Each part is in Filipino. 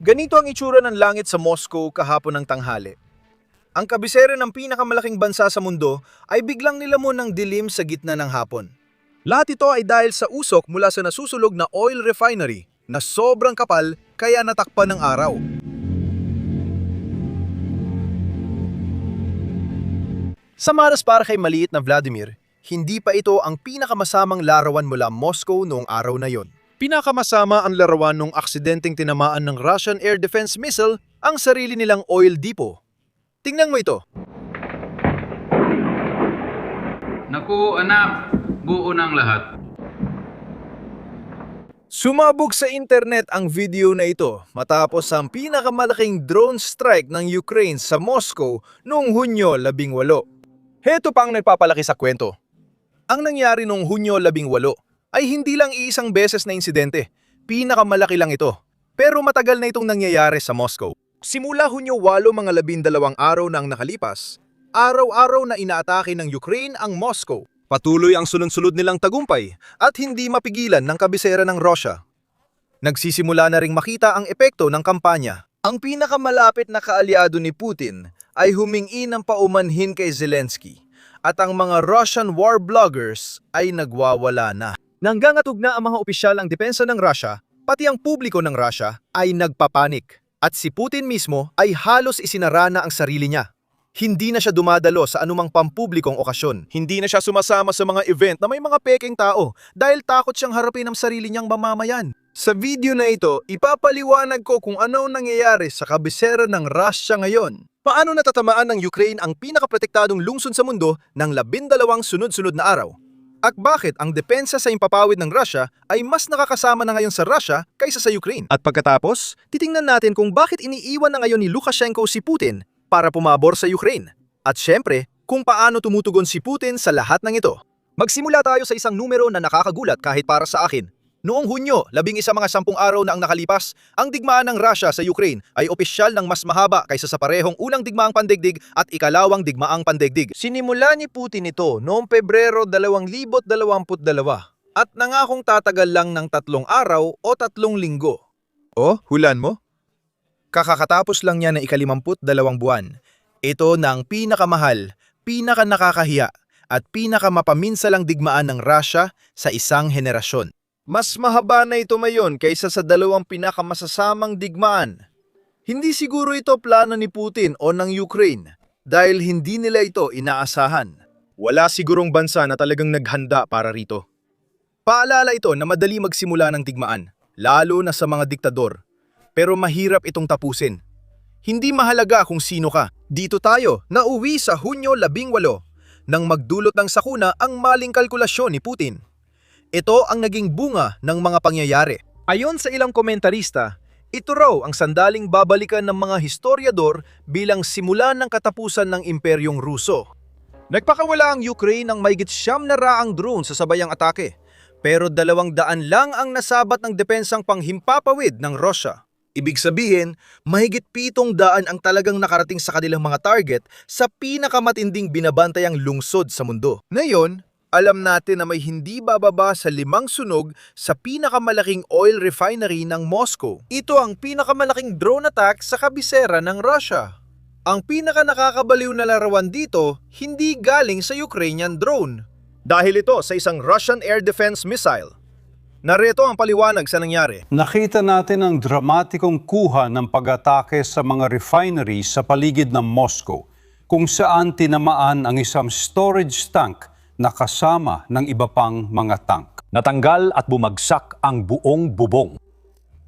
Ganito ang itsura ng langit sa Moscow kahapon ng tanghali. Ang kabisera ng pinakamalaking bansa sa mundo ay biglang nilamon ng dilim sa gitna ng hapon. Lahat ito ay dahil sa usok mula sa nasusulog na oil refinery na sobrang kapal kaya natakpan ng araw. Sa maras para kay maliit na Vladimir, hindi pa ito ang pinakamasamang larawan mula Moscow noong araw na yon. Pinakamasama ang larawan nung aksidenteng tinamaan ng Russian Air Defense Missile ang sarili nilang oil depot. Tingnan mo ito. Naku anak, buo ng lahat. Sumabog sa internet ang video na ito matapos ang pinakamalaking drone strike ng Ukraine sa Moscow noong Hunyo 18. Heto pa ang nagpapalaki sa kwento. Ang nangyari noong Hunyo 18 ay hindi lang iisang beses na insidente. Pinakamalaki lang ito. Pero matagal na itong nangyayari sa Moscow. Simula Hunyo 8 mga 12 araw na ang nakalipas, araw-araw na inaatake ng Ukraine ang Moscow. Patuloy ang sunod-sunod nilang tagumpay at hindi mapigilan ng kabisera ng Russia. Nagsisimula na ring makita ang epekto ng kampanya. Ang pinakamalapit na kaalyado ni Putin ay humingi ng paumanhin kay Zelensky at ang mga Russian war bloggers ay nagwawala na. Nanggangatog na ang mga opisyal ng depensa ng Russia, pati ang publiko ng Russia ay nagpapanik. At si Putin mismo ay halos isinara na ang sarili niya. Hindi na siya dumadalo sa anumang pampublikong okasyon. Hindi na siya sumasama sa mga event na may mga peking tao dahil takot siyang harapin ang sarili niyang mamamayan. Sa video na ito, ipapaliwanag ko kung ano nangyayari sa kabisera ng Russia ngayon. Paano natatamaan ng Ukraine ang pinakaprotektadong lungsod sa mundo ng 12 sunod-sunod na araw? At bakit ang depensa sa impapawid ng Russia ay mas nakakasama na ngayon sa Russia kaysa sa Ukraine? At pagkatapos, titingnan natin kung bakit iniiwan na ngayon ni Lukashenko si Putin para pumabor sa Ukraine. At syempre, kung paano tumutugon si Putin sa lahat ng ito. Magsimula tayo sa isang numero na nakakagulat kahit para sa akin. Noong Hunyo, 11 mga 10 araw na ang nakalipas, ang digmaan ng Russia sa Ukraine ay opisyal ng mas mahaba kaysa sa parehong unang digmaang pandaigdig at ikalawang digmaang pandaigdig. Sinimula ni Putin ito noong Pebrero 2022 at nangakong tatagal lang ng 3 araw o 3 linggo. O, hulan mo? Kakakatapos lang niya ng 52 buwan. Ito na ang pinakamahal, pinakanakakahiya at pinakamapaminsalang digmaan ng Russia sa isang henerasyon. Mas mahaba na ito ngayon kaysa sa 2 pinakamasasamang digmaan. Hindi siguro ito plano ni Putin o ng Ukraine dahil hindi nila ito inaasahan. Wala sigurong bansa na talagang naghanda para rito. Paalala ito na madali magsimula ng digmaan, lalo na sa mga diktador. Pero mahirap itong tapusin. Hindi mahalaga kung sino ka. Dito tayo nauwi sa Hunyo 18 nang magdulot ng sakuna ang maling kalkulasyon ni Putin. Ito ang naging bunga ng mga pangyayari. Ayon sa ilang komentarista, ito raw ang sandaling babalikan ng mga historiador bilang simula ng katapusan ng Imperyong Ruso. Nagpakawala ang Ukraine ng mahigit 900 drone sa sabayang atake, pero 200 lang ang nasabat ng depensang panghimpapawid ng Russia. Ibig sabihin, mahigit 700 ang talagang nakarating sa kanilang mga target sa pinakamatinding binabantayang lungsod sa mundo. Ngayon, alam natin na may hindi bababa sa 5 sunog sa pinakamalaking oil refinery ng Moscow. Ito ang pinakamalaking drone attack sa kabisera ng Russia. Ang pinakanakakabaliw na larawan dito, hindi galing sa Ukrainian drone. Dahil ito sa isang Russian Air Defense Missile. Narito ang paliwanag sa nangyari. Nakita natin ang dramatikong kuha ng pag-atake sa mga refinery sa paligid ng Moscow, kung saan tinamaan ang isang storage tank na kasama ng iba pang mga tank. Natanggal at bumagsak ang buong bubong.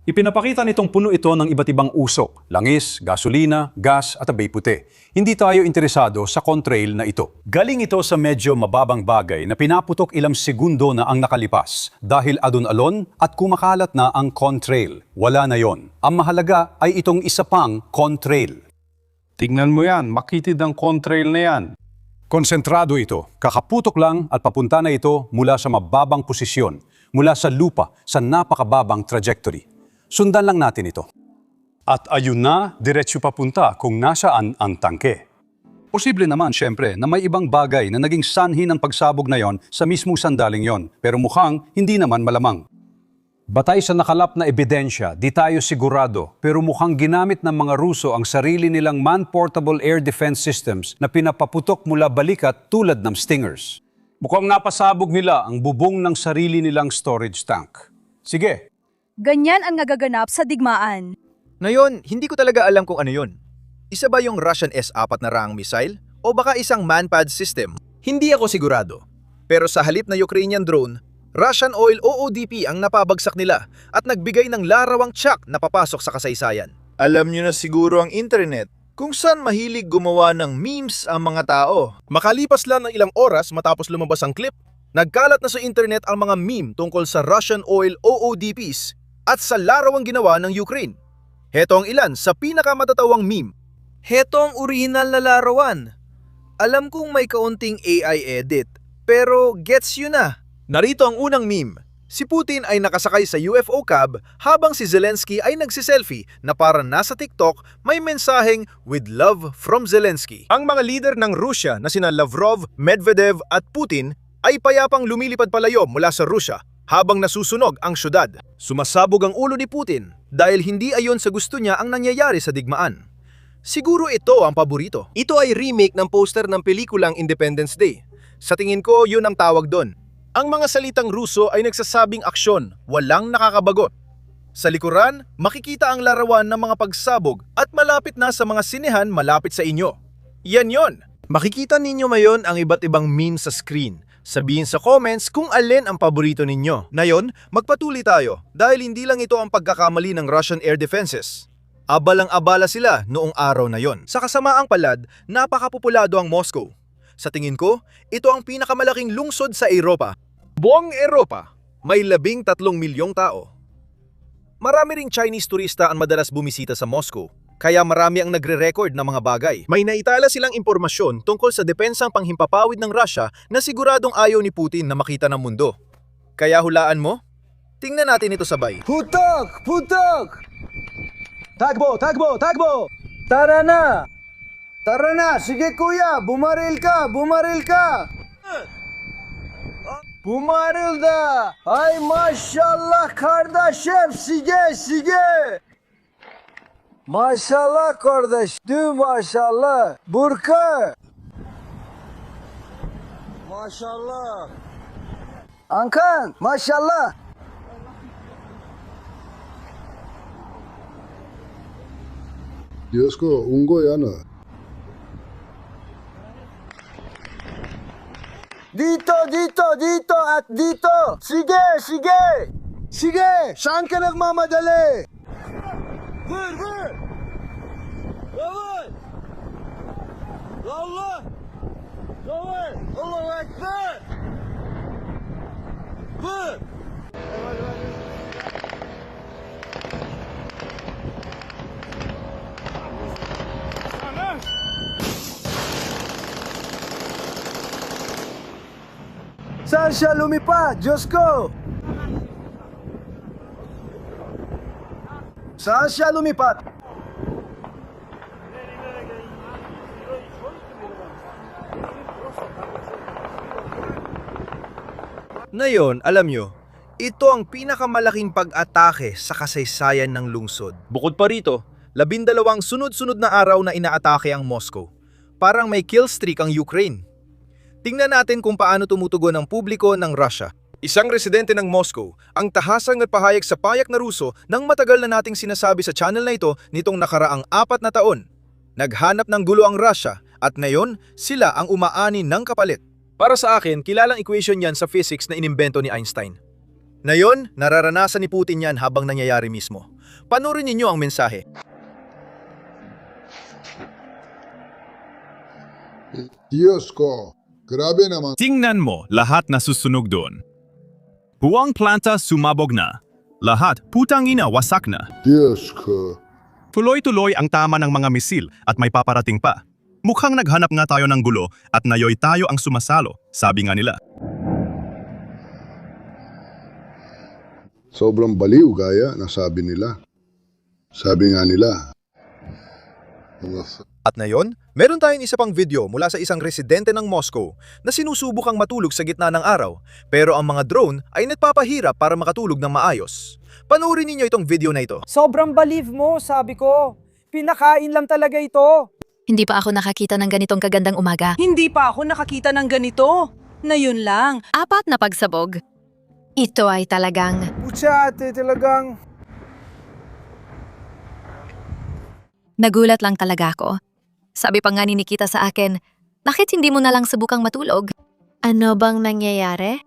Ipinapakita nitong puno ito ng iba't ibang usok, langis, gasolina, gas at abay puti. Hindi tayo interesado sa contrail na ito. Galing ito sa medyo mababang bagay na pinaputok ilang segundo na ang nakalipas dahil adon-alon at kumakalat na ang contrail. Wala na yon. Ang mahalaga ay itong isa pang contrail. Tingnan mo yan, makitid ang contrail na yan. Konsentrado ito. Kakaputok lang at papunta na ito mula sa mababang posisyon, mula sa lupa sa napakababang trajectory. Sundan lang natin ito. At ayun na, diretsyo papunta kung nasaan ang tangke. Posible naman, syempre, na may ibang bagay na naging sanhi ng pagsabog na yon sa mismong sandaling yon, pero mukhang hindi naman malamang. Batay sa nakalap na ebidensya, di tayo sigurado pero mukhang ginamit ng mga Ruso ang sarili nilang man-portable air defense systems na pinapaputok mula balikat tulad ng Stingers. Mukhang napasabog nila ang bubong ng sarili nilang storage tank. Sige, Ganyan ang nagaganap sa digmaan. Ngayon, hindi ko talaga alam kung ano yun. Isa ba yung Russian S-4 na raang missile? O baka isang man-pad system? Hindi ako sigurado. Pero sa halip na Ukrainian drone, Russian Oil OODP ang napabagsak nila at nagbigay ng larawang tiyak na papasok sa kasaysayan. Alam niyo na siguro ang internet kung saan mahilig gumawa ng memes ang mga tao. Makalipas lang ng ilang oras matapos lumabas ang clip, nagkalat na sa internet ang mga meme tungkol sa Russian Oil OODPs at sa larawang ginawa ng Ukraine. Heto ang ilan sa pinakamatatawang meme. Heto ang orihinal na larawan. Alam kong may kaunting AI edit, pero gets you na. Narito ang unang meme. Si Putin ay nakasakay sa UFO cab habang si Zelensky ay nagsiselfie na parang nasa TikTok may mensaheng "With love from Zelensky". Ang mga leader ng Rusya na sina Lavrov, Medvedev at Putin ay payapang lumilipad palayo mula sa Rusya habang nasusunog ang syudad. Sumasabog ang ulo ni Putin dahil hindi ayon sa gusto niya ang nangyayari sa digmaan. Siguro ito ang paborito. Ito ay remake ng poster ng pelikulang Independence Day. Sa tingin ko, yun ang tawag doon. Ang mga salitang Ruso ay nagsasabing aksyon, walang nakakabagot. Sa likuran, makikita ang larawan ng mga pagsabog at malapit na sa mga sinehan malapit sa inyo. Yan yon. Makikita ninyo ngayon ang iba't ibang meme sa screen. Sabihin sa comments kung alin ang paborito ninyo. Ngayon, magpatuloy tayo dahil hindi lang ito ang pagkakamali ng Russian air defenses. Abalang-abala sila noong araw na yon. Sa kasamaang palad, napakapopulado ang Moscow. Sa tingin ko, ito ang pinakamalaking lungsod sa Europa. Buong Europa, may 13 milyong tao. Marami ring Chinese turista ang madalas bumisita sa Moscow, kaya marami ang nagre-record ng mga bagay. May naitala silang impormasyon tungkol sa depensang panghimpapawid ng Russia na siguradong ayaw ni Putin na makita ng mundo. Kaya hulaan mo? Tingnan natin ito sabay. Putok! Putok! Takbo! Takbo! Takbo! Tara na! Tara na! Sige kuya! Bumaril ka! Bumaril ka! Bumaril da! Ay maşallah kardeşim! Sige! Sige! Maşallah kardeş! Dü maşallah! Burka! Maşallah! Ankan! Maşallah! Diyos ko, unggoy ano? Dito, dito, dito at dito! Sige, sige! Sige! Saan ka nagmamadali? Vur, vur! Vur! Allah! Vur! Allahu Ekber! Vur! Saan siya lumipad? Diyos ko! Saan siya lumipad? Ngayon, alam nyo, ito ang pinakamalaking pag-atake sa kasaysayan ng lungsod. Bukod pa rito, 12 sunod-sunod na araw na inaatake ang Moscow. Parang may kill streak ang Ukraine. Tingnan natin kung paano tumutugon ang publiko ng Russia. Isang residente ng Moscow ang tahasang at pahayag sa payak na Ruso nang matagal na nating sinasabi sa channel na ito nitong nakaraang 4 na taon. Naghanap ng gulo ang Russia at ngayon sila ang umaani ng kapalit. Para sa akin, kilalang equation yan sa physics na inimbento ni Einstein. Ngayon, nararanasan ni Putin yan habang nangyayari mismo. Panoorin ninyo ang mensahe. Diyos ko, grabe naman. Tingnan mo lahat na susunog doon. Buong planta sumabog na. Lahat putang ina wasak na. Diyos ko. Tuloy-tuloy ang tama ng mga misil at may paparating pa. Mukhang naghanap nga tayo ng gulo at nayoy tayo ang sumasalo, sabi nga nila. Sobrang baliw gaya na sabi nila. Sabi nga nila. Mga At ngayon, meron tayong isa pang video mula sa isang residente ng Moscow na sinusubukang matulog sa gitna ng araw, pero ang mga drone ay nagpapahirap para makatulog ng maayos. Panoorin ninyo itong video na ito. Sobrang believe mo, sabi ko. Pinakain lang talaga ito. Hindi pa ako nakakita ng ganitong kagandang umaga. Hindi pa ako nakakita ng ganito. Na yun lang. 4 na pagsabog. Ito ay talagang... Pucha, ate, talagang... Nagulat lang talaga ako. Sabi pa nga ni Nikita sa akin, bakit hindi mo na lang subukang matulog? Ano bang nangyayari?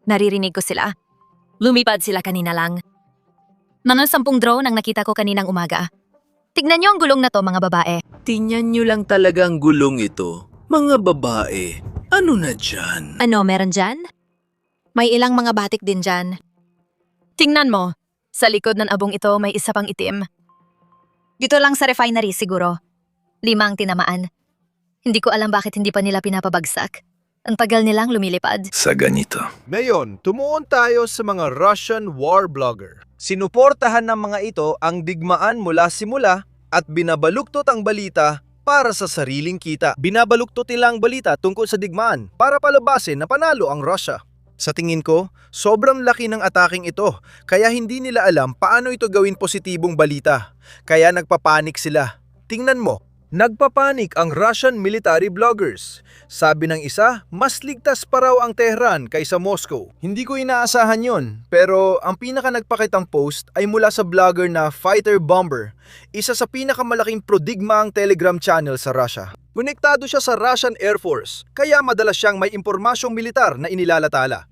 Naririnig ko sila. Lumipad sila kanina lang. Mga 10 drone ang nakita ko kaninang umaga. Tignan niyo ang gulong na to, mga babae. Tingnan nyo lang talagang gulong ito. Mga babae, ano na dyan? Ano, meron dyan? May ilang mga batik din dyan. Tingnan mo, sa likod ng abong ito may isa pang itim. Dito lang sa refinery siguro. 5 ang tinamaan. Hindi ko alam bakit hindi pa nila pinapabagsak. Ang tagal nilang lumilipad. Sa ganito. Ngayon, tumuon tayo sa mga Russian war blogger. Sinuportahan ng mga ito ang digmaan mula simula at binabaluktot ang balita para sa sariling kita. Binabaluktot nila ang balita tungkol sa digmaan para palabasin na panalo ang Russia. Sa tingin ko, sobrang laki ng ataking ito, kaya hindi nila alam paano ito gawin positibong balita. Kaya nagpapanik sila. Tingnan mo, nagpapanik ang Russian military bloggers. Sabi ng isa, mas ligtas pa raw ang Tehran kaysa Moscow. Hindi ko inaasahan yon, pero ang pinaka nagpakitang post ay mula sa blogger na Fighter Bomber, isa sa pinakamalaking prodigmaang Telegram channel sa Russia. Konektado siya sa Russian Air Force, kaya madalas siyang may impormasyong militar na inilalatala.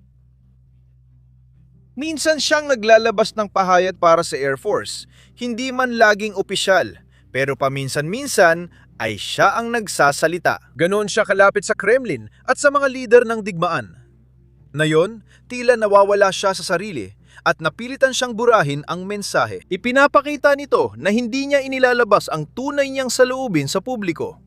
Minsan siyang naglalabas ng pahayag para sa Air Force, hindi man laging opisyal. Pero paminsan-minsan ay siya ang nagsasalita. Ganoon siya kalapit sa Kremlin at sa mga lider ng digmaan. Ngayon, tila nawawala siya sa sarili at napilitan siyang burahin ang mensahe. Ipinapakita nito na hindi niya inilalabas ang tunay niyang saloobin sa publiko.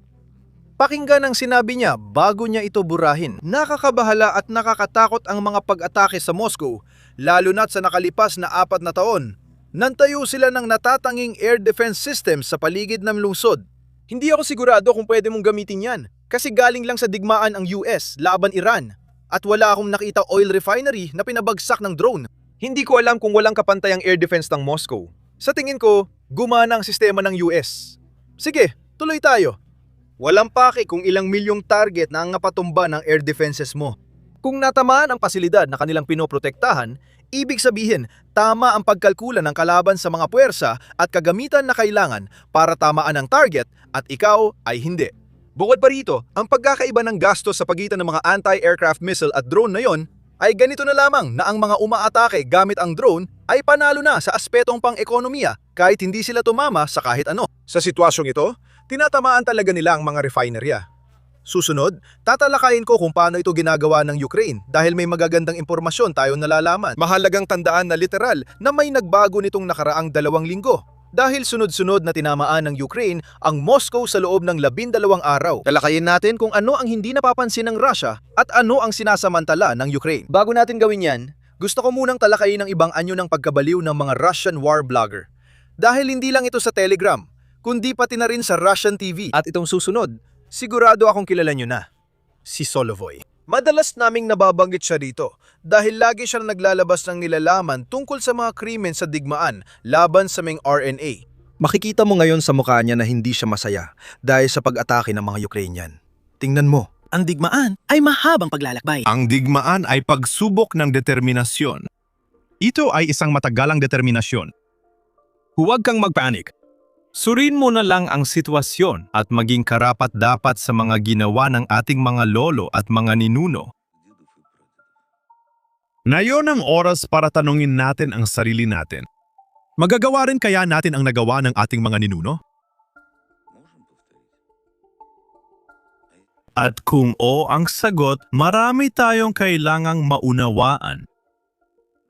Pakinggan ang sinabi niya bago niya ito burahin. Nakakabahala at nakakatakot ang mga pag-atake sa Moscow, lalo na't sa nakalipas na 4 na taon. Nantayo sila ng natatanging air defense system sa paligid ng lungsod. Hindi ako sigurado kung pwede mong gamitin yan kasi galing lang sa digmaan ang US laban Iran at wala akong nakita oil refinery na pinabagsak ng drone. Hindi ko alam kung walang kapantay ang air defense ng Moscow. Sa tingin ko, gumana ang sistema ng US. Sige, tuloy tayo. Walang pake kung ilang milyong target na ang napatumba ng air defenses mo. Kung natamaan ang pasilidad na kanilang pinoprotektahan, ibig sabihin, tama ang pagkalkula ng kalaban sa mga puwersa at kagamitan na kailangan para tamaan ang target at ikaw ay hindi. Bukod pa rito, ang pagkakaiba ng gastos sa pagitan ng mga anti-aircraft missile at drone na yon ay ganito na lamang na ang mga umaatake gamit ang drone ay panalo na sa aspetong pang-ekonomiya kahit hindi sila tumama sa kahit ano. Sa sitwasyong ito, tinatamaan talaga nila ang mga refinerya. Susunod, tatalakayin ko kung paano ito ginagawa ng Ukraine dahil may magagandang impormasyon tayo nalalaman. Mahalagang tandaan na literal na may nagbago nitong nakaraang 2 linggo dahil sunod-sunod na tinamaan ng Ukraine ang Moscow sa loob ng 12 araw. Talakayin natin kung ano ang hindi napapansin ng Russia at ano ang sinasamantala ng Ukraine. Bago natin gawin yan, gusto ko munang talakayin ang ibang anyo ng pagkabaliw ng mga Russian war blogger. Dahil hindi lang ito sa Telegram, kundi pati na rin sa Russian TV. At itong susunod, sigurado akong kilala nyo na, si Solovoy. Madalas naming nababanggit siya dito dahil lagi siya naglalabas ng nilalaman tungkol sa mga krimen sa digmaan laban sa mga RNA. Makikita mo ngayon sa mukha niya na hindi siya masaya dahil sa pag-atake ng mga Ukrainian. Tingnan mo. Ang digmaan ay mahabang paglalakbay. Ang digmaan ay pagsubok ng determinasyon. Ito ay isang matagalang determinasyon. Huwag kang magpanik. Surin mo na lang ang sitwasyon at maging karapat-dapat sa mga ginawa ng ating mga lolo at mga ninuno. Ngayon ang oras para tanungin natin ang sarili natin. Magagawa rin kaya natin ang nagawa ng ating mga ninuno? At kung oo ang sagot, marami tayong kailangang maunawaan.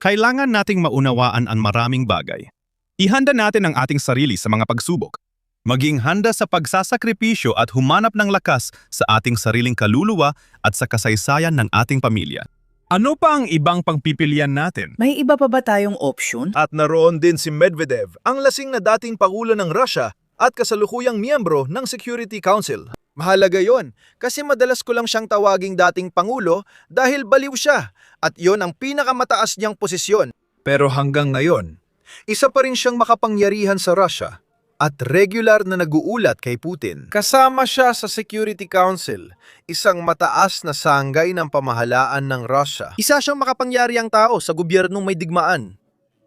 Kailangan nating maunawaan ang maraming bagay. Ihanda natin ang ating sarili sa mga pagsubok. Maging handa sa pagsasakripisyo at humanap ng lakas sa ating sariling kaluluwa at sa kasaysayan ng ating pamilya. Ano pa ang ibang pangpipilian natin? May iba pa ba tayong option? At naroon din si Medvedev, ang lasing na dating pangulo ng Russia at kasalukuyang miyembro ng Security Council. Mahalaga yon kasi madalas ko lang siyang tawaging dating Pangulo dahil baliw siya at yon ang pinakamataas niyang posisyon. Pero hanggang ngayon, isa pa rin siyang makapangyarihan sa Russia at regular na naguulat kay Putin. Kasama siya sa Security Council, isang mataas na sanggay ng pamahalaan ng Russia. Isa siyang makapangyarihang tao sa gobyernong may digmaan.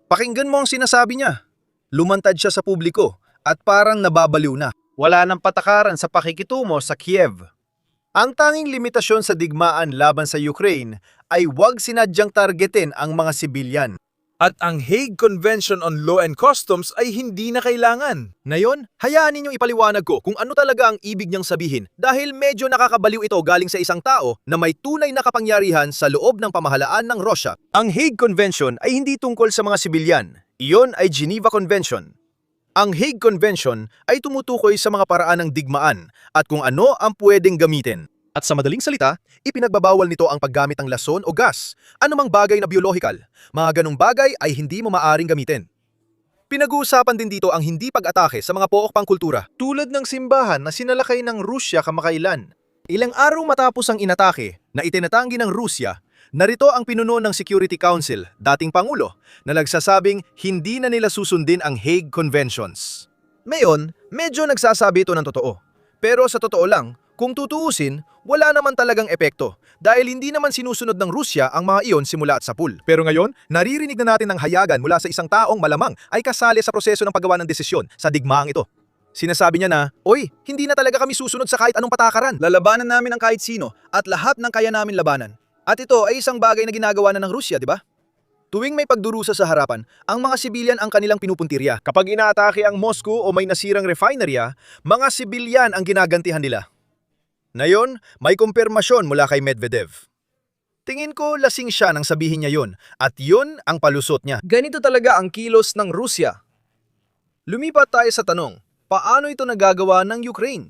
Pakinggan mo ang sinasabi niya. Lumantad siya sa publiko at parang nababaliw na. Wala nang patakaran sa pakikitungo sa Kiev. Ang tanging limitasyon sa digmaan laban sa Ukraine ay huwag sinadyang targetin ang mga sibilyan. At ang Hague Convention on Law and Customs ay hindi na kailangan. Ngayon, hayaan ninyong ipaliwanag ko kung ano talaga ang ibig niyang sabihin dahil medyo nakakabaliw ito galing sa isang tao na may tunay na kapangyarihan sa loob ng pamahalaan ng Russia. Ang Hague Convention ay hindi tungkol sa mga sibilyan. Iyon ay Geneva Convention. Ang Hague Convention ay tumutukoy sa mga paraan ng digmaan at kung ano ang pwedeng gamitin. At sa madaling salita, ipinagbabawal nito ang paggamit ng lason o gas, anumang bagay na biolohikal. Mga ganong bagay ay hindi mo maaaring gamitin. Pinag-uusapan din dito ang hindi pag-atake sa mga pook pangkultura, tulad ng simbahan na sinalakay ng Rusya kamakailan. Ilang araw matapos ang inatake na itinatanggi ng Rusya, narito ang pinuno ng Security Council, dating Pangulo, na nagsasabing hindi na nila susundin ang Hague Conventions. Ngayon, medyo nagsasabi ito ng totoo. Pero sa totoo lang, kung tutuusin, wala naman talagang epekto dahil hindi naman sinusunod ng Rusya ang mga iyon simula at sapul. Pero ngayon, naririnig na natin ng hayagan mula sa isang taong malamang ay kasali sa proseso ng paggawa ng desisyon sa digmaang ito. Sinasabi niya na, "Oy, hindi na talaga kami susunod sa kahit anong patakaran. Lalabanan namin ang kahit sino at lahat ng kaya namin labanan." At ito ay isang bagay na ginagawa na ng Rusya, di ba? Tuwing may pagdurusa sa harapan, ang mga sibilyan ang kanilang pinupuntirya. Kapag inaatake ang Moscow o may nasirang refinerya, mga sibilyan ang ginagantihan nila. Ngayon, may kumpirmasyon mula kay Medvedev. Tingin ko lasing siya nang sabihin niya yon at yun ang palusot niya. Ganito talaga ang kilos ng Rusya. Lumipat tayo sa tanong, paano ito nagagawa ng Ukraine?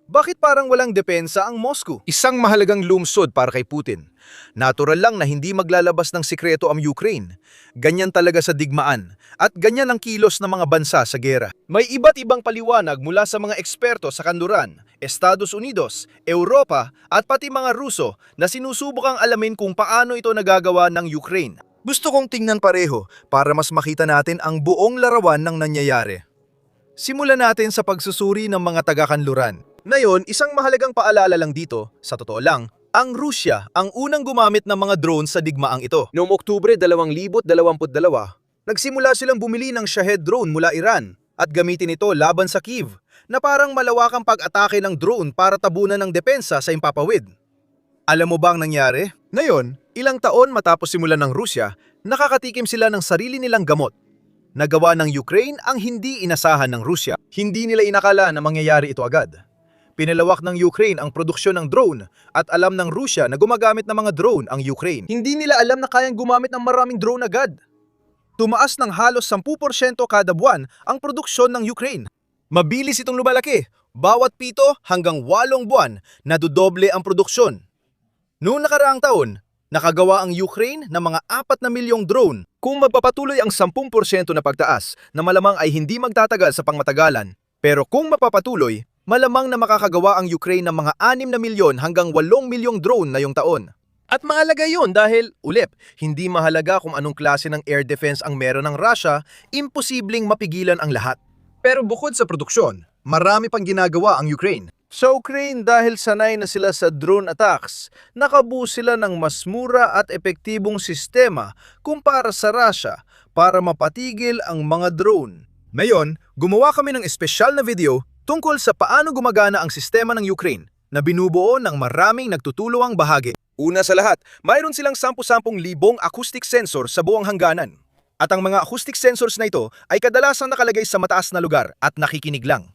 Bakit parang walang depensa ang Moscow? Isang mahalagang lungsod para kay Putin. Natural lang na hindi maglalabas ng sikreto ang Ukraine. Ganyan talaga sa digmaan at ganyan ang kilos ng mga bansa sa gera. May iba't ibang paliwanag mula sa mga eksperto sa kanluran, Estados Unidos, Europa at pati mga Ruso na sinusubukang alamin kung paano ito nagagawa ng Ukraine. Gusto kong tingnan pareho para mas makita natin ang buong larawan ng nangyayari. Simulan natin sa pagsusuri ng mga taga-kanluran. Ngayon, isang mahalagang paalala lang dito, sa totoo lang, ang Rusya ang unang gumamit ng mga drone sa digmaang ito. Noong Oktubre 2022, nagsimula silang bumili ng Shahed drone mula Iran at gamitin ito laban sa Kyiv na parang malawakang pag-atake ng drone para tabunan ng depensa sa impapawid. Alam mo ba ang nangyari? Ngayon, ilang taon matapos simulan ng Rusya, nakakatikim sila ng sarili nilang gamot. Nagawa ng Ukraine ang hindi inasahan ng Rusya. Hindi nila inakala na mangyayari ito agad. Pinalawak ng Ukraine ang produksyon ng drone at alam ng Rusya na gumagamit ng mga drone ang Ukraine. Hindi nila alam na kayang gumamit ng maraming drone agad. Tumaas ng halos 10% kada buwan ang produksyon ng Ukraine. Mabilis itong lumalaki. Bawat 7 hanggang 8 buwan, nadudoble ang produksyon. Noong nakaraang taon, nakagawa ang Ukraine ng mga 4 na milyong drone. Kung magpapatuloy ang 10% na pagtaas na malamang ay hindi magtatagal sa pangmatagalan. Pero kung mapapatuloy, malamang na makakagawa ang Ukraine ng mga 6 na milyon hanggang 8 milyong drone na yung taon. At mahalaga yun dahil, ulip, hindi mahalaga kung anong klase ng air defense ang meron ng Russia, imposibleng mapigilan ang lahat. Pero bukod sa produksyon, marami pang ginagawa ang Ukraine. Sa Ukraine, dahil sanay na sila sa drone attacks, nakabuo sila ng mas mura at epektibong sistema kumpara sa Russia para mapatigil ang mga drone. Ngayon, gumawa kami ng espesyal na video tungkol sa paano gumagana ang sistema ng Ukraine na binubuo ng maraming nagtutulungang bahagi. Una sa lahat, mayroon silang 10,000 acoustic sensor sa buong hangganan. At ang mga acoustic sensors na ito ay kadalasang nakalagay sa mataas na lugar at nakikinig lang.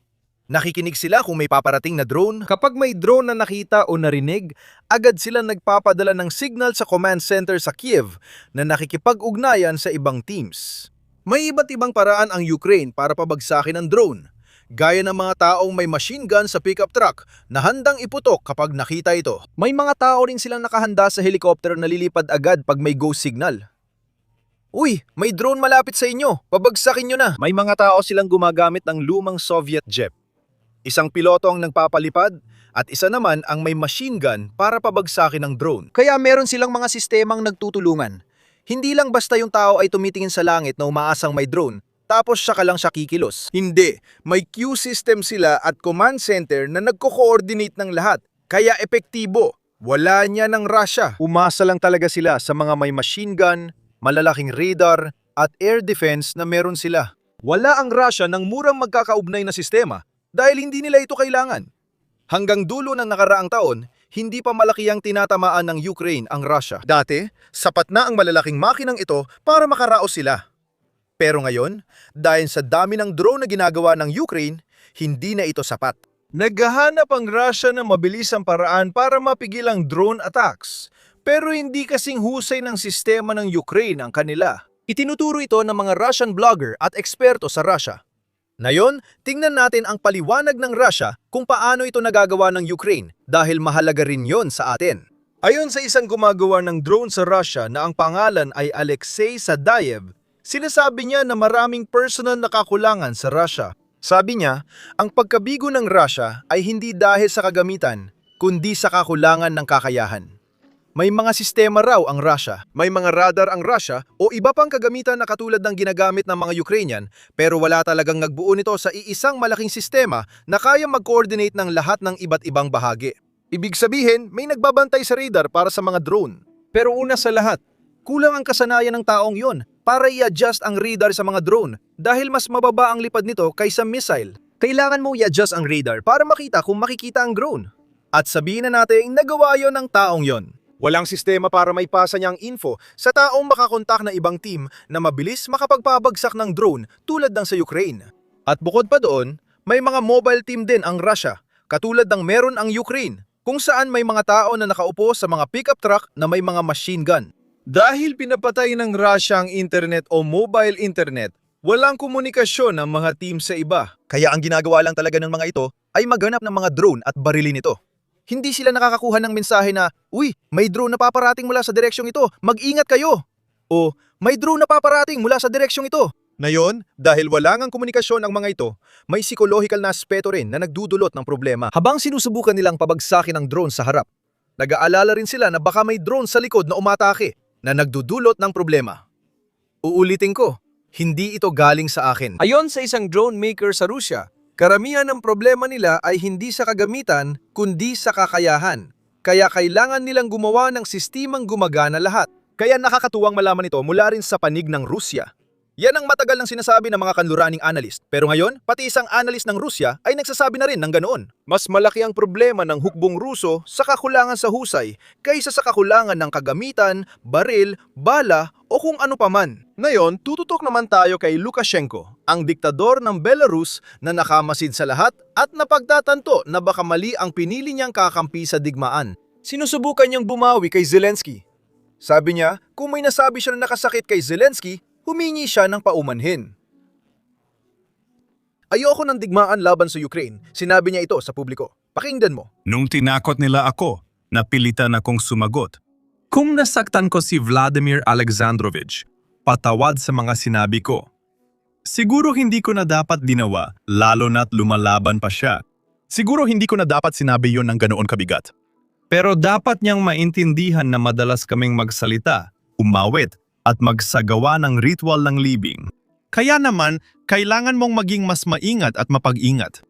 Nakikinig sila kung may paparating na drone. Kapag may drone na nakita o narinig, agad sila nagpapadala ng signal sa command center sa Kiev na nakikipag-ugnayan sa ibang teams. May iba't ibang paraan ang Ukraine para pabagsakin ang drone. Gaya ng mga taong may machine gun sa pickup truck na handang iputok kapag nakita ito. May mga tao rin silang nakahanda sa helicopter na lilipad agad pag may go signal. Uy, may drone malapit sa inyo. Pabagsakin nyo na. May mga tao silang gumagamit ng lumang Soviet jet. Isang piloto ang nagpapalipad at isa naman ang may machine gun para pabagsakin ng drone. Kaya meron silang mga sistemang nagtutulungan. Hindi lang basta yung tao ay tumitingin sa langit na umaasang may drone, tapos siya lang siya kikilos. Hindi, may queue system sila at command center na nagko-coordinate ng lahat. Kaya epektibo. Wala niya ng Russia. Umasa lang talaga sila sa mga may machine gun, malalaking radar, at air defense na meron sila. Wala ang Russia ng murang magkakaugnay na sistema dahil hindi nila ito kailangan. Hanggang dulo ng nakaraang taon, hindi pa malaki ang tinatamaan ng Ukraine ang Russia. Dati, sapat na ang malalaking makinang ito para makaraos sila. Pero ngayon, dahil sa dami ng drone na ginagawa ng Ukraine, hindi na ito sapat. Naghahanap ang Russia ng mabilisang paraan para mapigil ang drone attacks. Pero hindi kasing husay ng sistema ng Ukraine ang kanila. Itinuturo ito ng mga Russian blogger at eksperto sa Russia. Ngayon, tingnan natin ang paliwanag ng Russia kung paano ito nagagawa ng Ukraine dahil mahalaga rin yon sa atin. Ayon sa isang gumagawa ng drone sa Russia na ang pangalan ay Alexei Sadayev, sinasabi niya na maraming personal na kakulangan sa Russia. Sabi niya, ang pagkabigo ng Russia ay hindi dahil sa kagamitan, kundi sa kakulangan ng kakayahan. May mga sistema raw ang Russia, may mga radar ang Russia o iba pang kagamitan na katulad ng ginagamit ng mga Ukrainian pero wala talagang nagbuo nito sa iisang malaking sistema na kaya mag-coordinate ng lahat ng iba't ibang bahagi. Ibig sabihin, may nagbabantay sa radar para sa mga drone. Pero una sa lahat, kulang ang kasanayan ng taong yon para i-adjust ang radar sa mga drone dahil mas mababa ang lipad nito kaysa missile. Kailangan mo i-adjust ang radar para makita kung makikita ang drone. At sabihin na natin nagawa yon ng taong yon. Walang sistema para maipasa niya ang info sa taong makakontak na ibang team na mabilis makapagpabagsak ng drone tulad ng sa Ukraine. At bukod pa doon, may mga mobile team din ang Russia, katulad ng meron ang Ukraine, kung saan may mga tao na nakaupo sa mga pickup truck na may mga machine gun. Dahil pinapatay ng Russia ang internet o mobile internet, walang komunikasyon ng mga team sa iba. Kaya ang ginagawa lang talaga ng mga ito ay maghanap ng mga drone at barilin ito. Hindi sila nakakakuha ng mensahe na, "Uy, may drone na paparating mula sa direksyong ito, mag-ingat kayo!" O, "May drone na paparating mula sa direksyong ito." Ngayon, dahil wala ngang komunikasyon ang mga ito, may psychological na aspeto rin na nagdudulot ng problema. Habang sinusubukan nilang pabagsakin ang drone sa harap, nag-aalala rin sila na baka may drone sa likod na umatake na nagdudulot ng problema. Uulitin ko, hindi ito galing sa akin. Ayon sa isang drone maker sa Russia, karamihan ng problema nila ay hindi sa kagamitan, kundi sa kakayahan. Kaya kailangan nilang gumawa ng sistemang gumagana lahat. Kaya nakakatuwang malaman ito mula rin sa panig ng Rusya. Yan ang matagal nang sinasabi ng mga kanluraning analyst. Pero ngayon, pati isang analyst ng Rusya ay nagsasabi na rin ng ganoon. Mas malaki ang problema ng hukbong Ruso sa kakulangan sa husay kaysa sa kakulangan ng kagamitan, baril, bala o kung ano paman. Ngayon, tututok naman tayo kay Lukashenko, ang diktador ng Belarus na nakamasid sa lahat at napagtatanto na baka mali ang pinili niyang kakampi sa digmaan. Sinusubukan niyang bumawi kay Zelensky. Sabi niya, kung may nasabi siya na nakasakit kay Zelensky, humingi siya ng paumanhin. Ayoko ng digmaan laban sa Ukraine, sinabi niya ito sa publiko. Pakinggan mo. Nung tinakot nila ako, napilitan akong sumagot. Kung nasaktan ko si Vladimir Alexandrovich, patawad sa mga sinabi ko. Siguro hindi ko na dapat ginawa, lalo na't lumalaban pa siya. Siguro hindi ko na dapat sinabi yon ng ganoon kabigat. Pero dapat niyang maintindihan na madalas kaming magsalita, umawit, at magsagawa ng ritual ng libing. Kaya naman, kailangan mong maging mas maingat at mapag-ingat.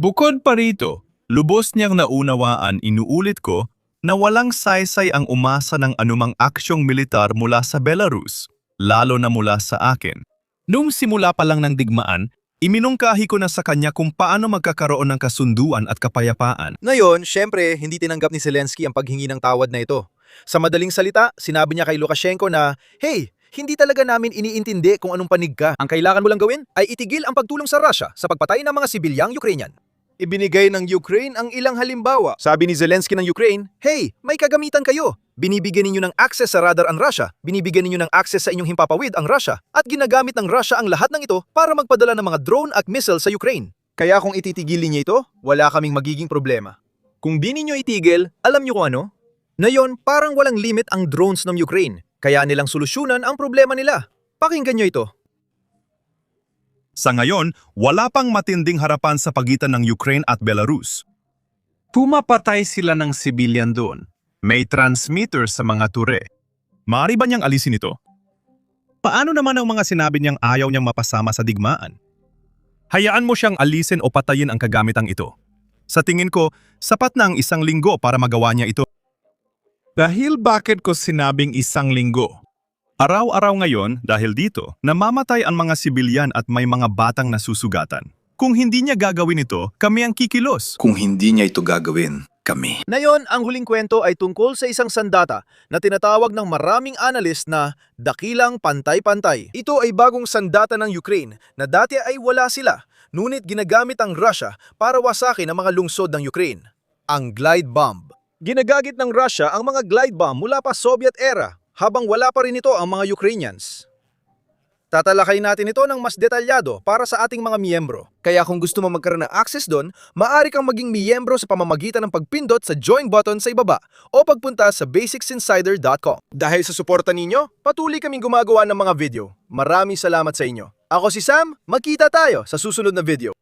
Bukod pa rito, lubos niyang naunawaan inuulit ko na walang saysay ang umasa ng anumang aksyong militar mula sa Belarus, lalo na mula sa akin. Noong simula pa lang ng digmaan, iminungkahi ko na sa kanya kung paano magkakaroon ng kasunduan at kapayapaan. Ngayon, syempre, hindi tinanggap ni Zelensky ang paghingi ng tawad na ito. Sa madaling salita, sinabi niya kay Lukashenko na, "Hey, hindi talaga namin iniintindi kung anong panig ka. Ang kailangan mo lang gawin ay itigil ang pagtulong sa Russia sa pagpatay ng mga sibilyang Ukrainian." Ibinigay ng Ukraine ang ilang halimbawa. Sabi ni Zelensky ng Ukraine, "Hey, may kagamitan kayo. Binibigyan ninyo ng access sa radar ang Russia, binibigyan ninyo ng access sa inyong himpapawid ang Russia, at ginagamit ng Russia ang lahat ng ito para magpadala ng mga drone at missile sa Ukraine. Kaya kung ititigil niyo ito, wala kaming magiging problema. Kung di ninyo itigil, alam niyo kung ano? Ngayon, parang walang limit ang drones ng Ukraine. Kaya nilang solusyonan ang problema nila. Pakinggan nyo ito. Sa ngayon, wala pang matinding harapan sa pagitan ng Ukraine at Belarus. Pumapatay sila ng civilian doon. May transmitter sa mga ture. Maaari ba niyang alisin ito? Paano naman ang mga sinabi niyang ayaw niyang mapasama sa digmaan? Hayaan mo siyang alisin o patayin ang kagamitang ito. Sa tingin ko, sapat na ang 1 linggo para magawa niya ito. Dahil bakit ko sinabing 1 linggo? Araw-araw ngayon, dahil dito, namamatay ang mga sibilyan at may mga batang nasusugatan. Kung hindi niya gagawin ito, kami ang kikilos. Kung hindi niya ito gagawin, kami. Ngayon, ang huling kwento ay tungkol sa isang sandata na tinatawag ng maraming analyst na dakilang pantay-pantay. Ito ay bagong sandata ng Ukraine na dati ay wala sila, ngunit ginagamit ang Russia para wasakin ang mga lungsod ng Ukraine. Ang glide bomb. Ginagamit ng Russia ang mga glide bomb mula pa Soviet era, habang wala pa rin ito ang mga Ukrainians. Tatalakay natin ito ng mas detalyado para sa ating mga miyembro. Kaya kung gusto mo magkaroon ng access doon, maaari kang maging miyembro sa pamamagitan ng pagpindot sa join button sa ibaba o pagpunta sa basicsinsider.com. Dahil sa suporta ninyo, patuloy kaming gumagawa ng mga video. Maraming salamat sa inyo. Ako si Sam, magkita tayo sa susunod na video.